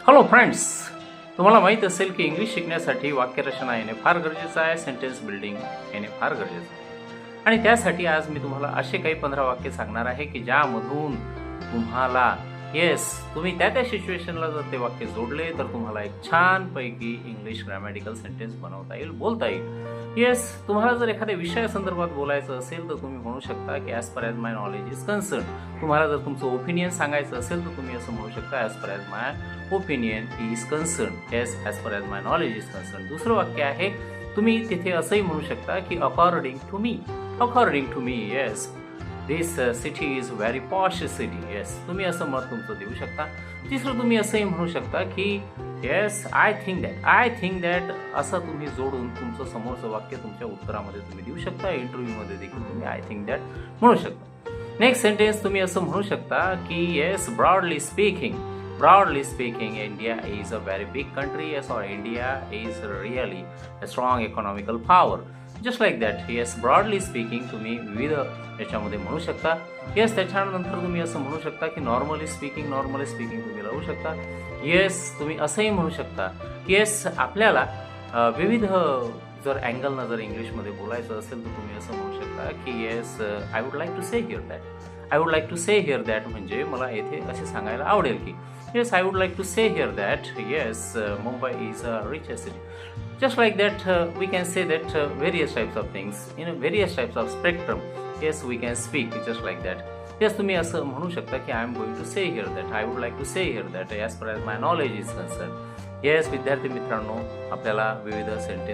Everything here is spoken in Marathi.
हॅलो फ्रेंड्स, तुम्हाला माहीत असेल की इंग्लिश शिकण्यासाठी वाक्यरचना येणे फार गरजेचं आहे, सेंटेन्स बिल्डिंग येणे फार गरजेचं आहे. आणि त्यासाठी आज मी तुम्हाला असे काही 15 वाक्य सांगणार आहे की ज्यामधून तुम्हाला तुम्ही त्या सिच्युएशनला जर ते वाक्य जोडले तर तुम्हाला एक छानपैकी इंग्लिश ग्रॅमॅटिकल सेंटेन्स बनवता येईल, बोलता येईल. तुम्हाला जर एखाद्या विषयासंदर्भात बोलायचं असेल तर तुम्ही म्हणू शकता की as per as my knowledge is concern. तुम्हाला जर तुमचं ओपिनियन सांगायचं असेल तर तुम्ही असं म्हणू शकता as per as my opinion is concern. As per as my knowledge is concern. दुसरं वाक्य आहे, तुम्ही तिथे असंही म्हणू शकता की according to me. According to me this city is very posh city. तुम्ही असं मत तुमचं देऊ शकता. तिसरं तुम्ही असंही म्हणू शकता की आय थिंक दॅट असं तुम्ही जोडून तुमचं समोरचं वाक्य तुमच्या उत्तरामध्ये तुम्ही देऊ शकता. इंटरव्ह्यूमध्ये देखील तुम्ही आय थिंक दॅट म्हणू शकता. नेक्स्ट सेंटेन्स तुम्ही असं म्हणू शकता की broadly speaking India is a very big country. Or India is really a strong economical power. Just like that. Broadly speaking तुम्ही विविध याच्यामध्ये म्हणू शकता. त्याच्यानंतर तुम्ही असं म्हणू शकता की नॉर्मली स्पीकिंग तुम्ही लावू शकता. तुम्ही असंही म्हणू शकता की आपल्याला विविध जर अँगलनं जर इंग्लिशमध्ये बोलायचं असेल तर तुम्ही असं म्हणू शकता की I would like to say here that. म्हणजे मला येथे असे सांगायला आवडेल की I would like to say here that Mumbai is a richest city. Just like that, we can say that various types of things in various types of spectrum. We can speak just like that. तुम्ही असं म्हणू शकता की I am going to say here that, I would like to say here that as far as my knowledge is concerned. विद्यार्थी मित्रांनो, आपल्याला विविध सेंटेन्स